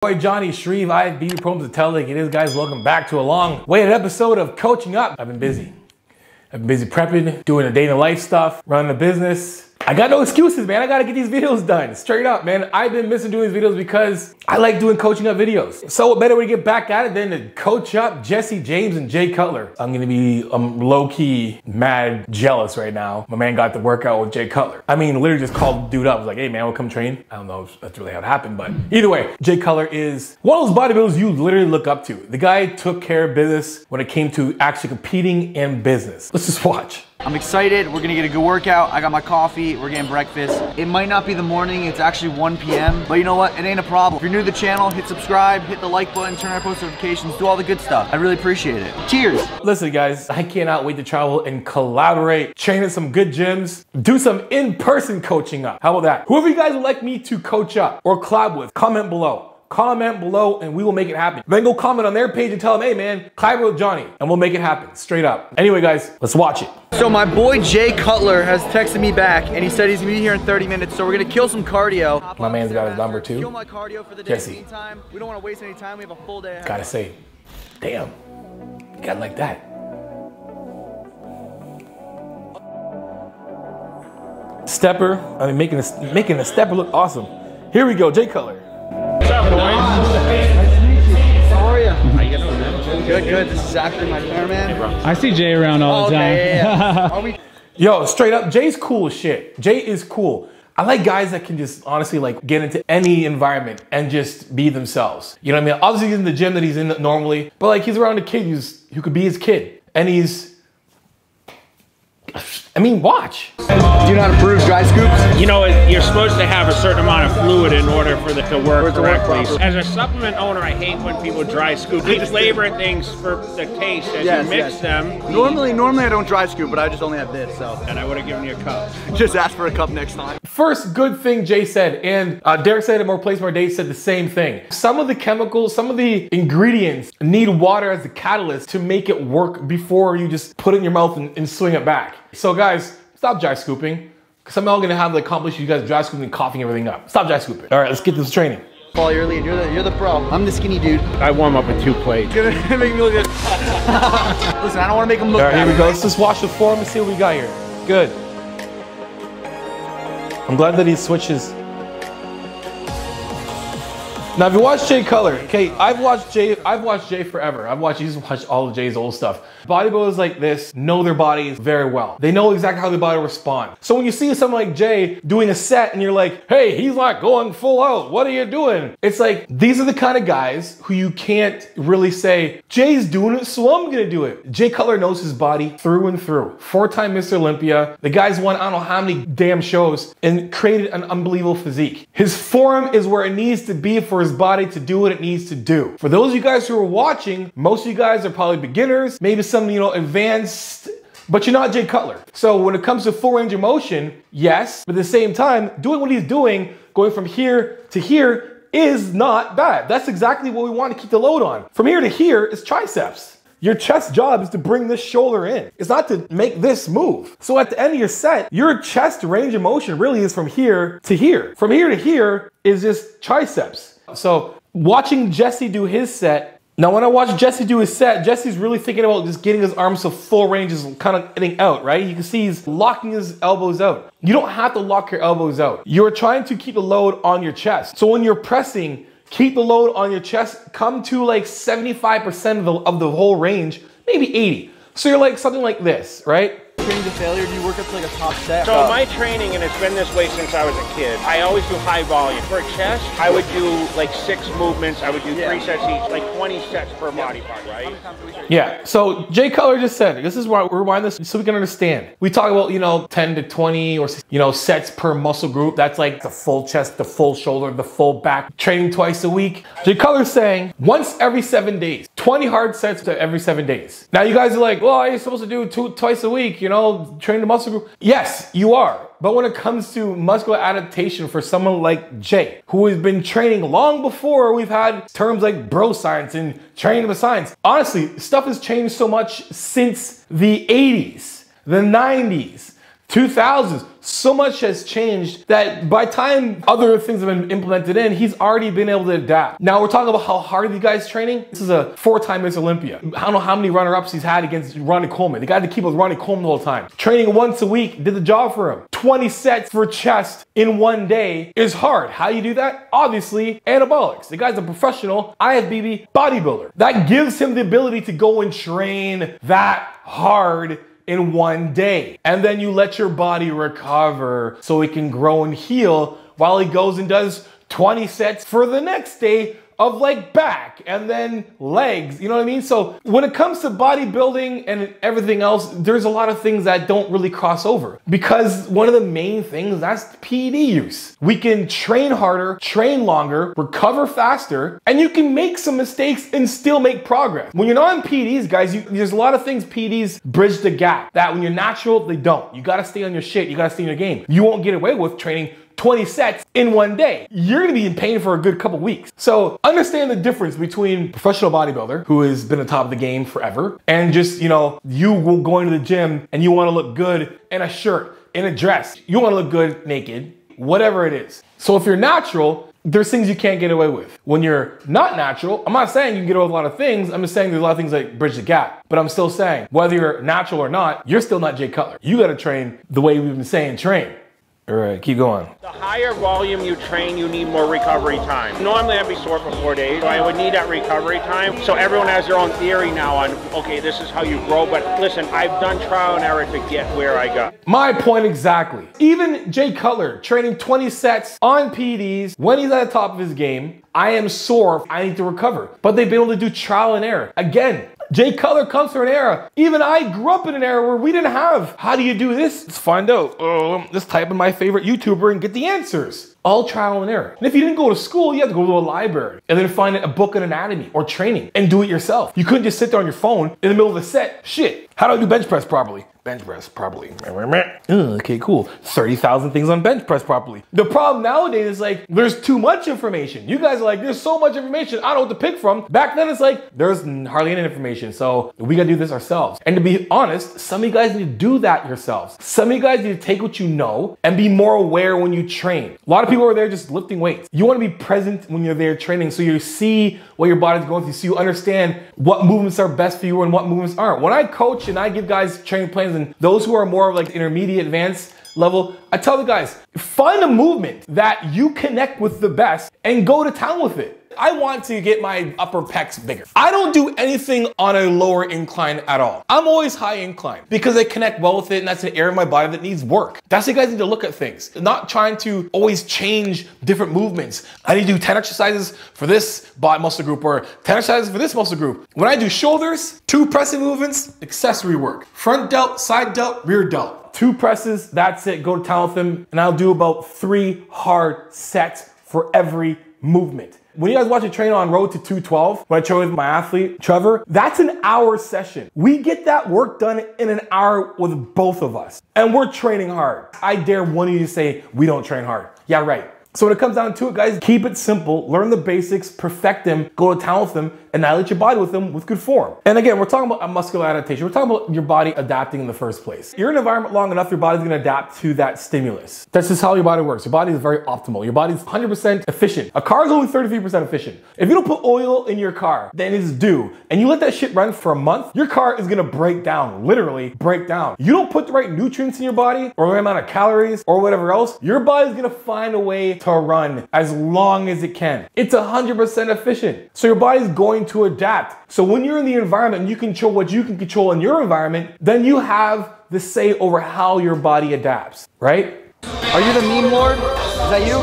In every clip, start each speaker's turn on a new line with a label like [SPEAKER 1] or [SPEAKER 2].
[SPEAKER 1] Boy, jonni.shreve, I have beauty problems to tell. Like it is, guys. Welcome back to a long-awaited episode of Coaching Up. I've been busy. I've been busy prepping, doing the day in the life stuff, running a business. I got no excuses, man. I gotta get these videos done. Straight up, man. I've been missing doing these videos because I like doing Coaching Up videos. So what better way to get back at it than to coach up Jesse James and Jay Cutler. I'm gonna be low-key mad jealous right now. My man got to work out with Jay Cutler. I mean, literally just called the dude up. I was like, hey man, we'll come train. I don't know if that's really how it happened, but either way, Jay Cutler is one of those bodybuilders you literally look up to. The guy took care of business when it came to actually competing in business. Let's just watch.
[SPEAKER 2] I'm excited. We're gonna get a good workout. I got my coffee. We're getting breakfast. It might not be the morning. It's actually 1 p.m. But you know what? It ain't a problem. If you're new to the channel, hit subscribe, hit the like button, turn on post notifications, do all the good stuff. I really appreciate it. Cheers.
[SPEAKER 1] Listen, guys, I cannot wait to travel and collaborate, train at some good gyms, do some in-person coaching up. How about that? Whoever you guys would like me to coach up or collab with, comment below. Comment below and we will make it happen. Then go comment on their page and tell them, hey man, collab with Johnny, and we'll make it happen, straight up. Anyway, guys, let's watch it.
[SPEAKER 2] So my boy Jay Cutler has texted me back and he said he's gonna be here in 30 minutes, so we're gonna kill some cardio.
[SPEAKER 1] My man's got his number too.
[SPEAKER 2] Kill my cardio for the day.
[SPEAKER 1] Jesse.
[SPEAKER 2] Meantime, we don't wanna waste any time. We have a full day ahead.
[SPEAKER 1] Gotta say, damn, you got it like that. Stepper, I mean, making a stepper look awesome. Here we go, Jay Cutler.
[SPEAKER 3] What's up, boys?
[SPEAKER 2] Nice to meet you. How are you?
[SPEAKER 3] How you doing, man?
[SPEAKER 2] Good, good. This is actually my cameraman.
[SPEAKER 3] Hey, bro.
[SPEAKER 4] I see Jay around all the time.
[SPEAKER 2] Yeah. Are we?
[SPEAKER 1] Yo, straight up, Jay's cool as shit. Jay is cool. I like guys that can just honestly like get into any environment and just be themselves. You know what I mean? Obviously he's in the gym that he's in normally, but like he's around a kid who could be his kid. And watch.
[SPEAKER 2] Do you know how to brew dry scoops?
[SPEAKER 3] You know, you're supposed to have a certain amount of fluid in order for it to work correctly. As a supplement owner, I hate when people dry scoop. They flavor things for the taste as you mix them.
[SPEAKER 2] Normally I don't dry scoop, but I just only have this, so.
[SPEAKER 3] And I would have given you a cup.
[SPEAKER 2] Just ask for a cup next time.
[SPEAKER 1] First good thing Jay said, and Derek said it more place more days said the same thing. Some of the chemicals, some of the ingredients need water as the catalyst to make it work before you just put it in your mouth and swing it back. So guys, stop dry scooping. Because I'm all gonna have the accomplish you guys dry scooping and coughing everything up. Stop dry scooping. All right, let's get this training.
[SPEAKER 2] Paul, you're lead. You're the pro. I'm the skinny dude.
[SPEAKER 3] I warm up with 2 plates.
[SPEAKER 2] Gonna make me look good. Listen, I don't want to make him look
[SPEAKER 1] All right,
[SPEAKER 2] bad.
[SPEAKER 1] here we go. Let's just watch the form and see what we got here. Good. I'm glad that he switches. Now, if you watch Jay Cutler, okay, I've watched Jay forever. He's watched all of Jay's old stuff. Bodybuilders like this know their bodies very well. They know exactly how their body will respond. So when you see someone like Jay doing a set and you're like, hey, he's not going full out. What are you doing? It's like, these are the kind of guys who you can't really say, Jay's doing it, so I'm gonna do it. Jay Cutler knows his body through and through. 4-time Mr Olympia. The guy's won I don't know how many damn shows and created an unbelievable physique. His form is where it needs to be for his body to do what it needs to do. For those of you guys who are watching, most of you guys are probably beginners, maybe some, advanced, but you're not Jay Cutler. So when it comes to full range of motion, yes, but at the same time, doing what he's doing, going from here to here is not bad. That's exactly what we want to keep the load on. From here to here is triceps. Your chest job is to bring this shoulder in. It's not to make this move. So at the end of your set, your chest range of motion really is from here to here. From here to here is just triceps. So watching Jesse do his set, now when I watch Jesse do his set, Jesse's really thinking about just getting his arms to full range, just kind of getting out, right? You can see he's locking his elbows out. You don't have to lock your elbows out. You're trying to keep the load on your chest. So when you're pressing, keep the load on your chest, come to like 75% of the whole range, maybe 80. So you're like something like this, right?
[SPEAKER 2] Training to failure, do you work up to like a top set?
[SPEAKER 3] So my training, and it's been this way since I was a kid, I always do high volume. For chest, I would do like 6 movements. I would do 3 sets each, like 20 sets per body part, right?
[SPEAKER 1] Yeah, so Jay Cutler just said, this is why we rewind this so we can understand. We talk about, 10 to 20 or, sets per muscle group. That's like the full chest, the full shoulder, the full back, training twice a week. Jay Cutler's saying once every 7 days, 20 hard sets to every 7 days. Now you guys are like, well, you're supposed to do twice a week, train the muscle group. Yes, you are. But when it comes to muscular adaptation for someone like Jay, who has been training long before we've had terms like bro science and training with science, honestly, stuff has changed so much since the 80s, the 90s. 2000s. So much has changed that by the time other things have been implemented in, he's already been able to adapt. Now we're talking about how hard the guy's training. This is a 4-time Mr Olympia. I don't know how many runner-ups he's had against Ronnie Coleman. The guy had to keep with Ronnie Coleman the whole time. Training once a week did the job for him. 20 sets for chest in one day is hard. How do you do that? Obviously, anabolics. The guy's a professional IFBB bodybuilder. That gives him the ability to go and train that hard in one day. And then you let your body recover so it can grow and heal while he goes and does 20 sets for the next day of like back and then legs, you know what I mean? So when it comes to bodybuilding and everything else, there's a lot of things that don't really cross over because one of the main things, that's PD use. We can train harder, train longer, recover faster, and you can make some mistakes and still make progress. When you're not on PDs, guys, there's a lot of things PDs bridge the gap that when you're natural, they don't. You gotta stay on your shit, you gotta stay in your game. You won't get away with training 20 sets in one day. You're gonna be in pain for a good couple weeks. So understand the difference between professional bodybuilder who has been on top of the game forever and just, you know, you going to the gym and you wanna look good in a shirt, in a dress. You wanna look good naked, whatever it is. So if you're natural, there's things you can't get away with. When you're not natural, I'm not saying you can get away with a lot of things, I'm just saying there's a lot of things that bridge the gap. But I'm still saying, whether you're natural or not, you're still not Jay Cutler. You gotta train the way we've been saying train. All right, keep going.
[SPEAKER 3] The higher volume you train, you need more recovery time. Normally I'd be sore for 4 days, so I would need that recovery time. So everyone has their own theory now on, okay, this is how you grow. But listen, I've done trial and error to get where I got.
[SPEAKER 1] My point exactly. Even Jay Cutler training 20 sets on PDs when he's at the top of his game. I am sore, I need to recover. But they've been able to do trial and error. Again, Jay Cutler comes from an era. Even I grew up in an era where we didn't have, how do you do this? Let's find out. Just type in my favorite YouTuber and get the answers. All trial and error. And if you didn't go to school, you had to go to a library and then find a book on anatomy or training and do it yourself. You couldn't just sit there on your phone in the middle of the set. Shit, how do I do bench press properly? Bench press properly. Okay, cool. 30,000 things on bench press properly. The problem nowadays is like, there's too much information. You guys are like, there's so much information, I don't know what to pick from. Back then it's like, there's hardly any information. So we gotta do this ourselves. And to be honest, some of you guys need to do that yourselves. Some of you guys need to take what you know and be more aware when you train. A lot of people are there just lifting weights. You wanna be present when you're there training so you see what your body's going through, so you understand what movements are best for you and what movements aren't. When I coach and I give guys training plans, and those who are more like intermediate, advanced level, I tell the guys, find a movement that you connect with the best and go to town with it. I want to get my upper pecs bigger. I don't do anything on a lower incline at all. I'm always high incline because I connect well with it and that's an area of my body that needs work. That's how you guys need to look at things. Not trying to always change different movements. I need to do 10 exercises for this body muscle group or 10 exercises for this muscle group. When I do shoulders, 2 pressing movements, accessory work. Front delt, side delt, rear delt. 2 presses, that's it, go to town with them. And I'll do about 3 hard sets for every movement. When you guys watch a train on Road to 212, when I train with my athlete, Trevor, that's an hour session. We get that work done in an hour with both of us. And we're training hard. I dare one of you to say, we don't train hard. Yeah, right. So when it comes down to it, guys, keep it simple, learn the basics, perfect them, go to town with them, annihilate your body with them with good form. And again, we're talking about a muscular adaptation. We're talking about your body adapting in the first place. You're in an environment long enough, your body's gonna adapt to that stimulus. That's just how your body works. Your body is very optimal. Your body's 100% efficient. A car is only 33% efficient. If you don't put oil in your car, then it's due, and you let that shit run for a month, your car is gonna break down, literally break down. You don't put the right nutrients in your body, or the right amount of calories, or whatever else, your body's gonna find a way to run as long as it can. It's 100% efficient. So your body's going to adapt. So when you're in the environment and you control what you can control in your environment, then you have the say over how your body adapts, right?
[SPEAKER 2] Are you the meme lord? Is that you?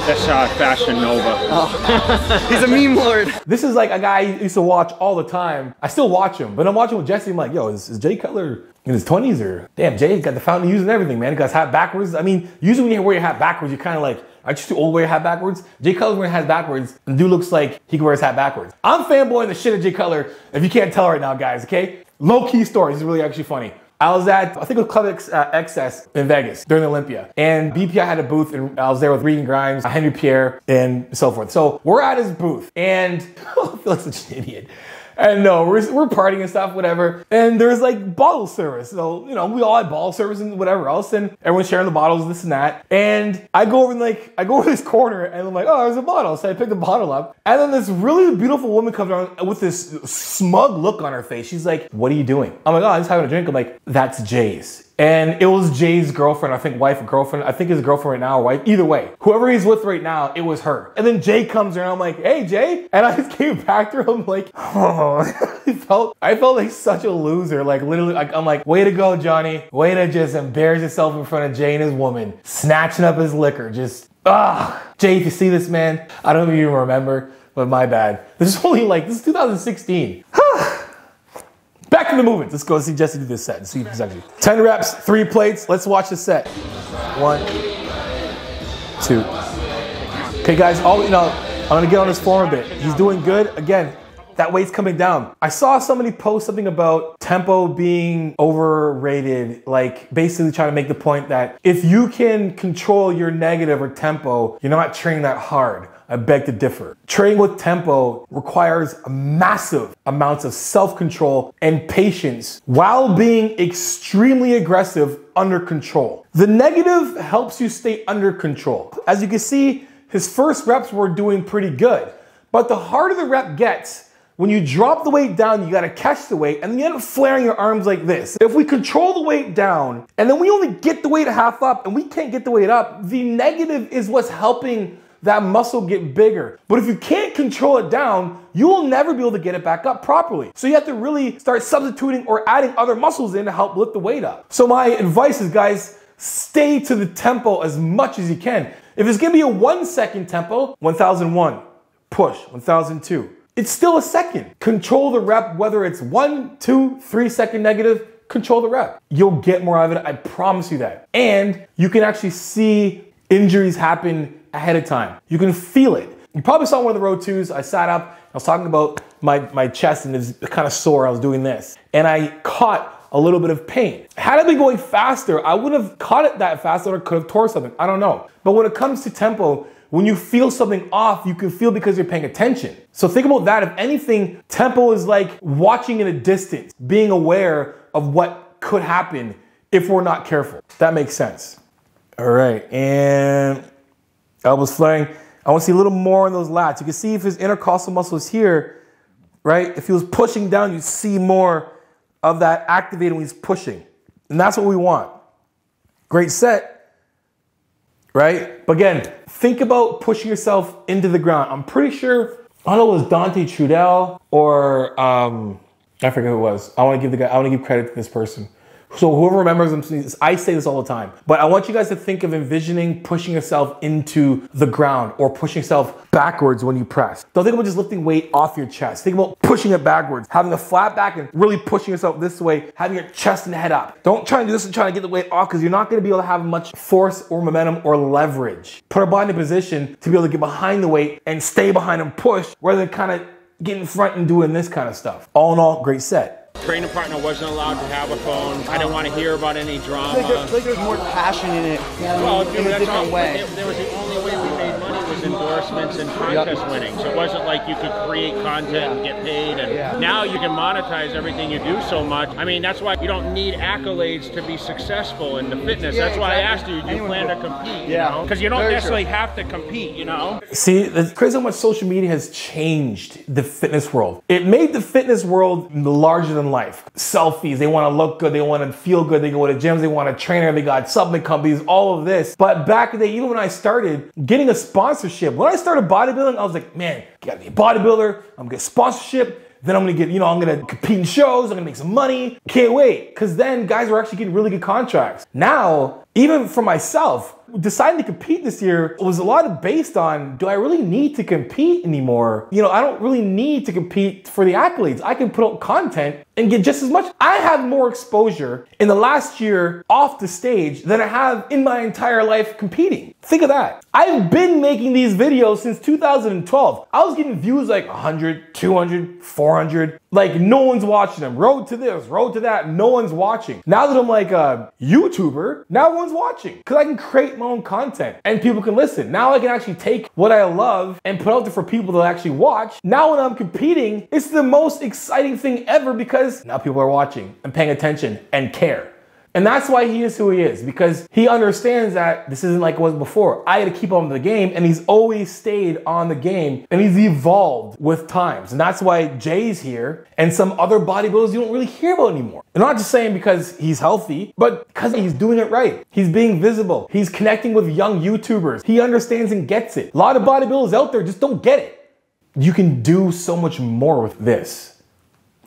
[SPEAKER 3] That's Fashion Nova.
[SPEAKER 2] Oh. He's a meme lord.
[SPEAKER 1] This is like a guy I used to watch all the time. I still watch him, but I'm watching with Jesse. I'm like, yo, is Jay Cutler in his 20s or? Damn, Jay got the fountain using everything, man. He got his hat backwards. I mean, usually when you wear your hat backwards, you're kind of like, aren't you too old to wear your hat backwards? Jay Cutler's wearing his hat backwards, and the dude looks like he can wear his hat backwards. I'm fanboying the shit of Jay Cutler, if you can't tell right now, guys, okay? Low-key story, this is really actually funny. I was at, I think it was Club XS in Vegas during the Olympia. And BPI had a booth and I was there with Regan Grimes, Henry Pierre, and so forth. So we're at his booth and I feel like such an idiot. And no, we're partying and stuff, whatever. And there's like bottle service. So, you know, we all had bottle service and whatever else. And everyone's sharing the bottles, this and that. And I go over this corner and I'm like, oh, there's a bottle. So I pick the bottle up. And then this really beautiful woman comes around with this smug look on her face. She's like, what are you doing? I'm like, oh, I'm just having a drink. I'm like, that's Jay's. And it was Jay's girlfriend, I think wife or girlfriend. I think his girlfriend right now or wife. Either way, whoever he's with right now, it was her. And then Jay comes around. I'm like, hey, Jay. And I just came back to him like, oh, I felt like such a loser. Like literally, I'm like, way to go, Johnny. Way to just embarrass yourself in front of Jay and his woman. Snatching up his liquor. Just, Jay, if you see this, man, I don't even remember, but my bad. This is 2016. Back to the movements. Let's go see Jesse do this set and see if he's actually 10 reps, 3 plates. Let's watch the set. 1, 2. Okay, guys, I'm gonna get on his form a bit. He's doing good. Again, that weight's coming down. I saw somebody post something about tempo being overrated, like basically trying to make the point that if you can control your negative or tempo, you're not training that hard. I beg to differ. Training with tempo requires massive amounts of self-control and patience while being extremely aggressive under control. The negative helps you stay under control. As you can see, his first reps were doing pretty good, but the harder the rep gets, when you drop the weight down, you gotta catch the weight and then you end up flaring your arms like this. If we control the weight down and then we only get the weight half up and we can't get the weight up, the negative is what's helping that muscle get bigger. But if you can't control it down, you will never be able to get it back up properly. So you have to really start substituting or adding other muscles in to help lift the weight up. So my advice is, guys, stay to the tempo as much as you can. If it's gonna be a 1 second tempo, 1001, push, 1002. It's still a second. Control the rep, whether it's 1, 2, 3 second negative, control the rep. You'll get more out of it, I promise you that. And you can actually see injuries happen ahead of time. You can feel it. You probably saw one of the road twos. I sat up, I was talking about my chest and it was kind of sore. I was doing this and I caught a little bit of pain. Had I been going faster, I would have caught it that fast or could have tore something. I don't know. But when it comes to tempo, when you feel something off, you can feel because you're paying attention. So think about that. If anything, tempo is like watching in a distance, being aware of what could happen if we're not careful. That makes sense. All right, and elbows flaring. I want to see a little more on those lats. You can see if his intercostal muscle is here, right? If he was pushing down, you see more of that activated when he's pushing. And that's what we want. Great set, right? But again, think about pushing yourself into the ground. I'm pretty sure, I don't know, it was Dante Trudell or I forget who it was. I want to give credit to this person. So whoever remembers them, I say this all the time, but I want you guys to think of envisioning pushing yourself into the ground or pushing yourself backwards when you press. Don't think about just lifting weight off your chest. Think about pushing it backwards, having a flat back and really pushing yourself this way, having your chest and head up. Don't try and do this and try to get the weight off because you're not going to be able to have much force or momentum or leverage. Put our body in a position to be able to get behind the weight and stay behind and push rather than kind of get in front and doing this kind of stuff. All in all, great set.
[SPEAKER 3] Training partner wasn't allowed to have a phone. I didn't want to hear about any drama.
[SPEAKER 2] Like there's more passion in it.
[SPEAKER 3] Well,
[SPEAKER 2] in a different way.
[SPEAKER 3] There was the only way we made money was endorsements and contest winning. So it wasn't like you could create content and get paid. And now you can monetize everything you do so much. I mean, that's why you don't need accolades to be successful in the fitness. That's why I asked you, do you plan to compete? You know? Because you don't necessarily have to compete, you know?
[SPEAKER 1] See, it's crazy how much social media has changed the fitness world. It made the fitness world larger than life. Selfies, they want to look good, they want to feel good, they go to gyms, they want a trainer, they got supplement companies, all of this. But back in the day, even when I started getting a sponsorship, when I started bodybuilding, I was like, man, gotta be a bodybuilder, I'm gonna get sponsorship, then I'm gonna get, I'm gonna compete in shows, I'm gonna make some money. Can't wait. Because then guys were actually getting really good contracts. Now, even for myself, deciding to compete this year was a lot of based on, do I really need to compete anymore? I don't really need to compete for the accolades. I can put out content and get just as much. I have more exposure in the last year off the stage than I have in my entire life competing. Think of that. I've been making these videos since 2012. I was getting views like 100, 200, 400. Like no one's watching them. Road to this, road to that, no one's watching. Now that I'm like a YouTuber, now everyone's watching because I can create my own content and people can listen. Now I can actually take what I love and put out there for people to actually watch. Now when I'm competing, it's the most exciting thing ever because now people are watching and paying attention and care. And that's why he is who he is, because he understands that this isn't like it was before. I had to keep on the game, and he's always stayed on the game, and he's evolved with times. And that's why Jay's here, and some other bodybuilders you don't really hear about anymore. I'm not just saying because he's healthy, but because he's doing it right. He's being visible. He's connecting with young YouTubers. He understands and gets it. A lot of bodybuilders out there just don't get it. You can do so much more with this.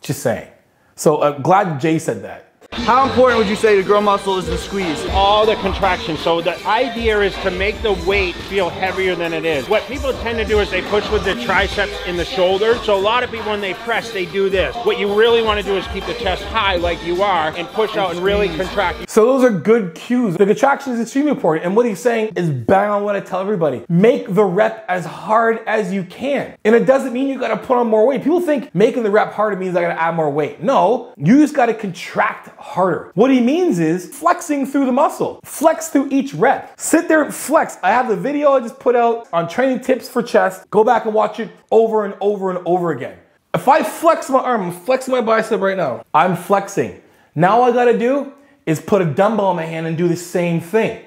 [SPEAKER 1] Just saying. So glad Jay said that.
[SPEAKER 2] How important would you say to grow muscle is the squeeze?
[SPEAKER 3] All the contraction. So the idea is to make the weight feel heavier than it is. What people tend to do is they push with the triceps in the shoulders. So a lot of people when they press, they do this. What you really want to do is keep the chest high like you are and push out and really contract.
[SPEAKER 1] So those are good cues. The contraction is extremely important. And what he's saying is bang on what I tell everybody. Make the rep as hard as you can. And it doesn't mean you got to put on more weight. People think making the rep harder means I got to add more weight. No, you just got to contract harder. What he means is flexing through the muscle. Flex through each rep. Sit there and flex. I have the video I just put out on training tips for chest. Go back and watch it over and over and over again. If I flex my arm, I'm flexing my bicep right now. I'm flexing. Now all I gotta do is put a dumbbell in my hand and do the same thing.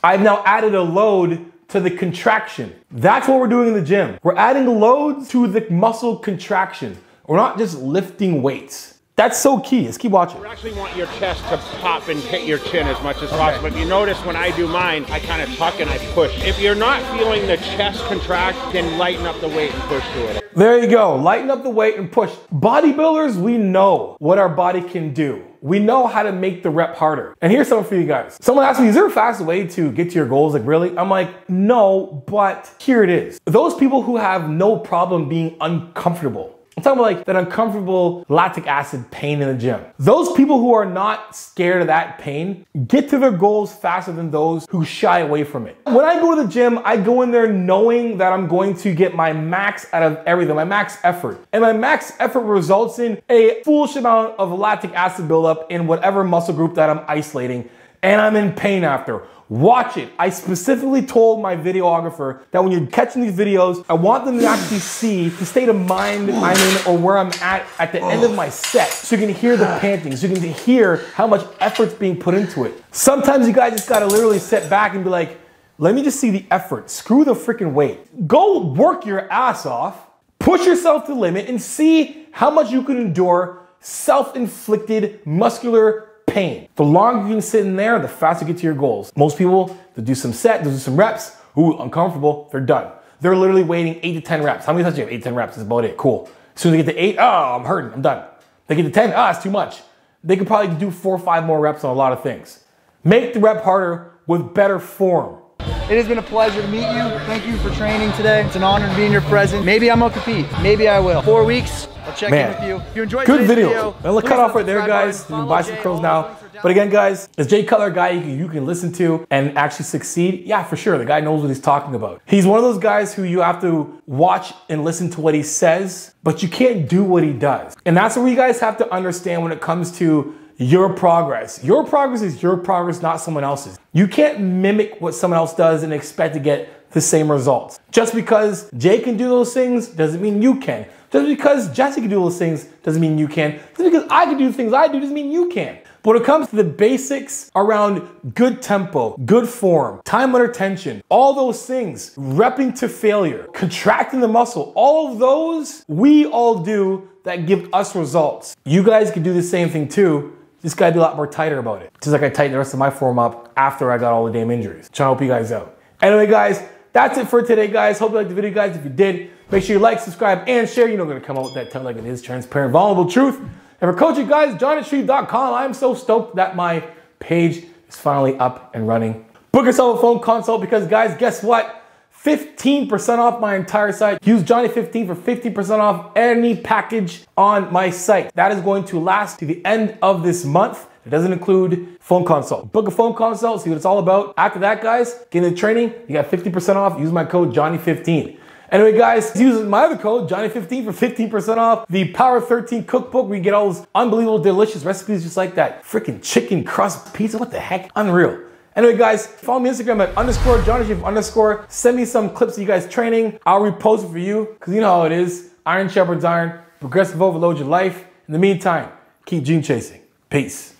[SPEAKER 1] I've now added a load to the contraction. That's what we're doing in the gym. We're adding loads to the muscle contraction. We're not just lifting weights. That's so key. Let's keep watching.
[SPEAKER 3] You actually want your chest to pop and hit your chin as much as possible. If you notice when I do mine, I kind of tuck and I push. If you're not feeling the chest contract, then lighten up the weight and push through it.
[SPEAKER 1] There you go. Lighten up the weight and push. Bodybuilders, we know what our body can do. We know how to make the rep harder. And here's something for you guys. Someone asked me, is there a fast way to get to your goals? Like, really? I'm like, no, but here it is. Those people who have no problem being uncomfortable. I'm talking about like that uncomfortable lactic acid pain in the gym. Those people who are not scared of that pain get to their goals faster than those who shy away from it. When I go to the gym, I go in there knowing that I'm going to get my max out of everything, my max effort. And my max effort results in a foolish amount of lactic acid buildup in whatever muscle group that I'm isolating, and I'm in pain after. Watch it. I specifically told my videographer that when you're catching these videos, I want them to actually see the state of mind I'm in or where I'm at the end of my set. So you can hear the panting, so you can hear how much effort's being put into it. Sometimes you guys just gotta literally sit back and be like, let me just see the effort. Screw the freaking weight. Go work your ass off, push yourself to the limit and see how much you can endure self-inflicted muscular pain. The longer you can sit in there, the faster you get to your goals. Most people, they'll do some set, they'll do some reps, ooh, uncomfortable, they're done. They're literally waiting 8 to 10 reps. How many times do you have? 8 to 10 reps is about it, cool. As soon as they get to 8, oh, I'm hurting, I'm done. They get to 10, it's too much. They could probably do 4 or 5 more reps on a lot of things. Make the rep harder with better form.
[SPEAKER 2] It has been a pleasure to meet you. Thank you for training today. It's an honor to be in your presence. Maybe I'm gonna compete, maybe I will. 4 weeks, I'll check in with you. If you enjoyed
[SPEAKER 1] good
[SPEAKER 2] today's
[SPEAKER 1] video. And let's cut off right there, guys. You can buy some curls now. But again, guys, is Jay Cutler a guy you can listen to and actually succeed? Yeah, for sure. The guy knows what he's talking about. He's one of those guys who you have to watch and listen to what he says, but you can't do what he does. And that's what you guys have to understand when it comes to your progress. Your progress is your progress, not someone else's. You can't mimic what someone else does and expect to get the same results. Just because Jay can do those things doesn't mean you can. Just because Jesse can do those things doesn't mean you can. Just because I can do the things I do doesn't mean you can. But when it comes to the basics around good tempo, good form, time under tension, all those things, repping to failure, contracting the muscle, all of those we all do that give us results. You guys can do the same thing too. Just gotta be a lot more tighter about it. Just like I tightened the rest of my form up after I got all the damn injuries. Trying to help you guys out. Anyway, guys, that's it for today, guys. Hope you liked the video, guys. If you did, make sure you like, subscribe, and share. You know I'm gonna come out with that tell like it is, transparent, vulnerable truth. And for coaching, guys, jonni.shreve.com. I'm so stoked that my page is finally up and running. Book yourself a phone consult because, guys, guess what? 15% off my entire site. Use Johnny15 for 15% off any package on my site. That is going to last to the end of this month. It doesn't include phone consult. Book a phone consult, see what it's all about. After that, guys, get into training. You got 50% off. Use my code Johnny15. Anyway, guys, use my other code, Johnny15, for 15% off the Power 13 cookbook, where you get all those unbelievable, delicious recipes just like that. Freaking chicken crust pizza, what the heck? Unreal. Anyway, guys, follow me on Instagram at _JohnnyShreve_. Send me some clips of you guys training. I'll repost it for you, because you know how it is. Iron sharpens iron. Progressive overload your life. In the meantime, keep dream chasing. Peace.